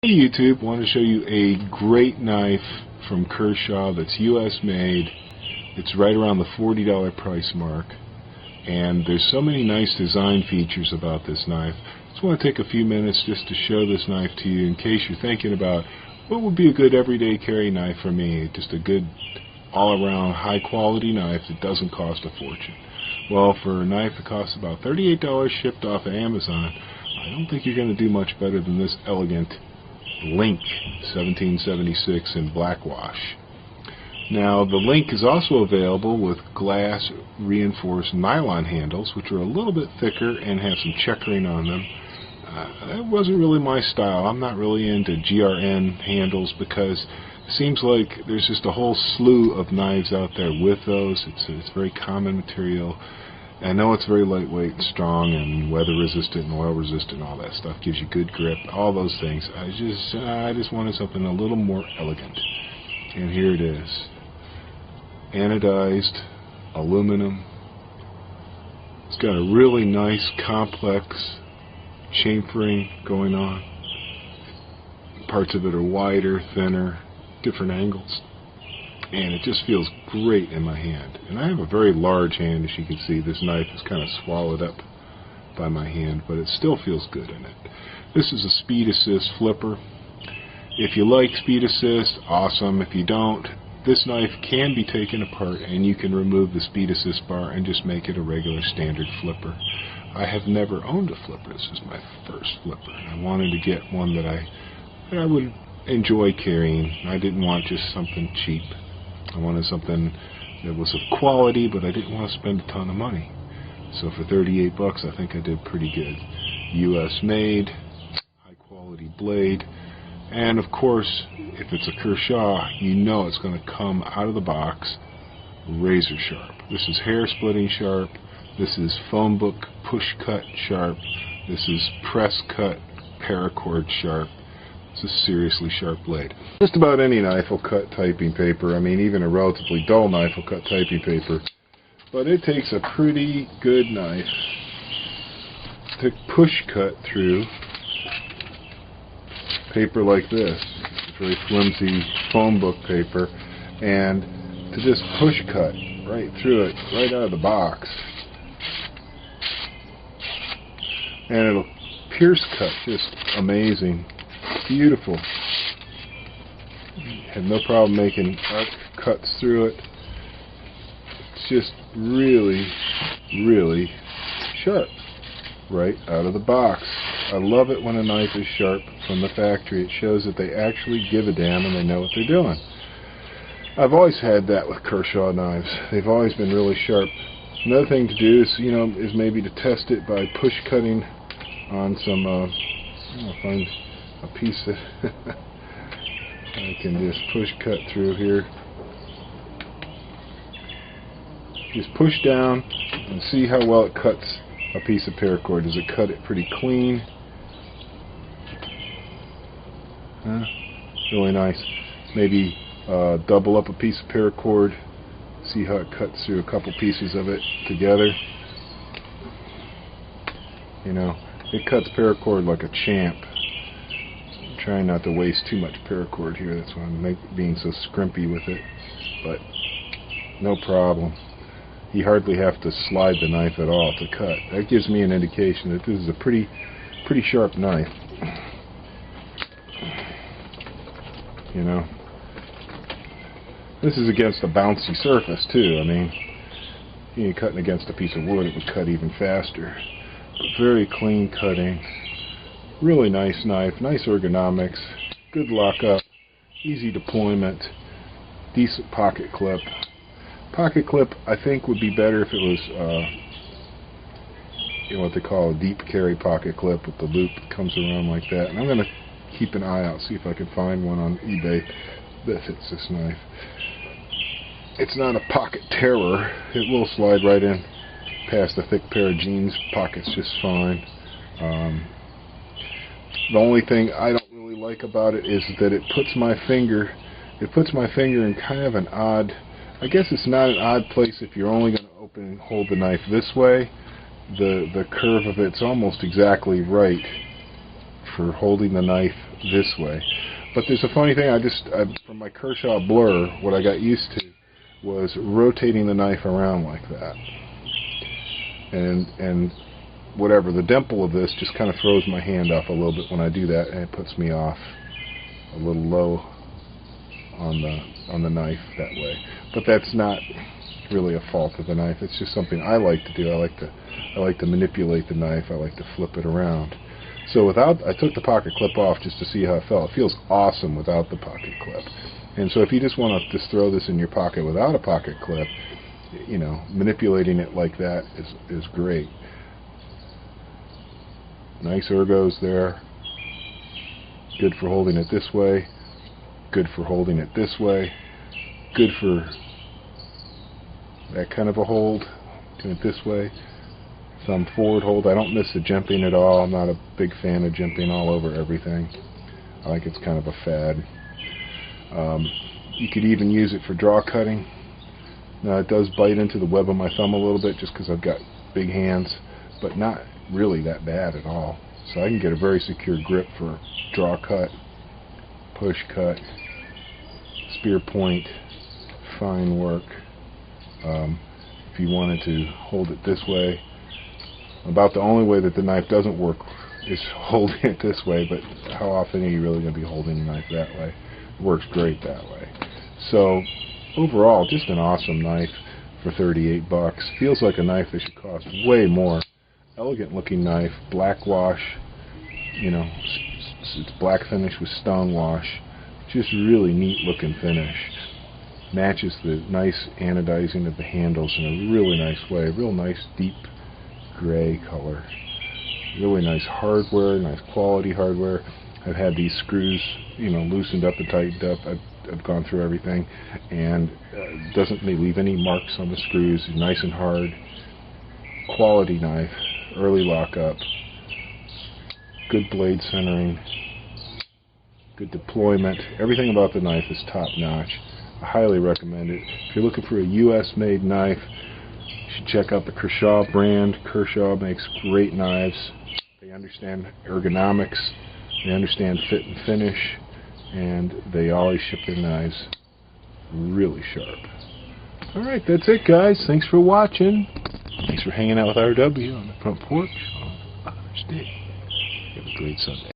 Hey YouTube, want to show you a great knife from Kershaw that's US made. It's right around the $40 price mark, and there's so many nice design features about this knife. Just want to take a few minutes just to show this knife to you in case you're thinking about what would be a good everyday carry knife for me. Just a good all-around high quality knife that doesn't cost a fortune. Well, for a knife that costs about $38 shipped off of Amazon, I don't think you're going to do much better than this elegant Link 1776 in black wash. Now, the Link is also available with glass reinforced nylon handles, which are a little bit thicker and have some checkering on them. That wasn't really my style. I'm not really into GRN handles because it seems like there's just a whole slew of knives out there with those. It's very common material. I know it's very lightweight and strong and weather resistant and oil resistant and all that stuff. Gives you good grip, all those things. I just wanted something a little more elegant. And here it is. Anodized aluminum. It's got a really nice complex chamfering going on. Parts of it are wider, thinner, different angles. And it just feels great in my hand. And I have a very large hand, as you can see. This knife is kind of swallowed up by my hand, but it still feels good in it. This is a speed assist flipper. If you like speed assist, awesome. If you don't, this knife can be taken apart and you can remove the speed assist bar and just make it a regular standard flipper. I have never owned a flipper. This is my first flipper. And I wanted to get one that I would enjoy carrying. I didn't want just something cheap. I wanted something that was of quality, but I didn't want to spend a ton of money. So for 38 bucks, I think I did pretty good. US made, high quality blade, and of course, if it's a Kershaw, you know it's going to come out of the box razor sharp. This is hair splitting sharp. This is phone book push cut sharp. This is press cut paracord sharp. It's a seriously sharp blade. Just about any knife will cut typing paper. I mean, even a relatively dull knife will cut typing paper. But it takes a pretty good knife to push cut through paper like this. It's very flimsy phone book paper. And to just push cut right through it, right out of the box. And it'll pierce cut just amazing. Beautiful. Had no problem making arc cuts through it. It's just really, really sharp right out of the box. I love it when a knife is sharp from the factory. It shows that they actually give a damn and they know what they're doing. I've always had that with Kershaw knives. They've always been really sharp. Another thing to do is maybe to test it by push cutting on some I'll find a piece that I can just push cut through here. Just push down and see how well it cuts a piece of paracord. Does it cut it pretty clean? Really nice. Maybe double up a piece of paracord. See how it cuts through a couple pieces of it together. You know, it cuts paracord like a champ. Trying not to waste too much paracord here. That's why I'm being so scrimpy with it. But no problem. You hardly have to slide the knife at all to cut. That gives me an indication that this is a pretty sharp knife. You know, this is against a bouncy surface too. I mean, you're cutting against a piece of wood, it would cut even faster. But very clean cutting. Really nice knife, nice ergonomics, good lockup, easy deployment, decent pocket clip. Pocket clip, I think, would be better if it was, what they call a deep carry pocket clip with the loop that comes around like that. And I'm going to keep an eye out, see if I can find one on eBay that fits this knife. It's not a pocket terror. It will slide right in past a thick pair of jeans pockets just fine. The only thing I don't really like about it is that it puts my finger in kind of an odd, I guess it's not an odd place if you're only going to open and hold the knife this way. The curve of it's almost exactly right for holding the knife this way. But there's a funny thing, from my Kershaw Blur, what I got used to was rotating the knife around like that. And whatever, the dimple of this just kind of throws my hand off a little bit when I do that, and it puts me off a little low on the knife that way. But that's not really a fault of the knife. It's just something I like to do. I like to manipulate the knife. I like to flip it around. So I took the pocket clip off just to see how it felt. It feels awesome without the pocket clip. And so if you just want to just throw this in your pocket without a pocket clip, you know, manipulating it like that is great. Nice ergos there. Good for holding it this way. Good for holding it this way. Good for that kind of a hold. Doing it this way. Thumb forward hold. I don't miss the jimping at all. I'm not a big fan of jimping all over everything. I think it's kind of a fad. You could even use it for draw cutting. Now it does bite into the web of my thumb a little bit just because I've got big hands, but not really that bad at all. So I can get a very secure grip for draw cut, push cut, spear point, fine work. If you wanted to hold it this way, about the only way that the knife doesn't work is holding it this way, but how often are you really going to be holding the knife that way? It works great that way. So overall, just an awesome knife for 38 bucks. Feels like a knife that should cost way more. Elegant looking knife, black wash, you know, it's black finish with stone wash. Just really neat looking finish. Matches the nice anodizing of the handles in a really nice way. Real nice deep gray color. Really nice hardware, nice quality hardware. I've had these screws, you know, loosened up and tightened up. I've gone through everything, and doesn't leave any marks on the screws. Nice and hard. Quality knife. Early lockup. Good blade centering. Good deployment. Everything about the knife is top notch. I highly recommend it. If you're looking for a US made knife, you should check out the Kershaw brand. Kershaw makes great knives. They understand ergonomics. They understand fit and finish. And they always ship their knives really sharp. Alright, that's it guys. Thanks for watching. Thanks for hanging out with RW on the front porch on Father's Day. Have a great Sunday.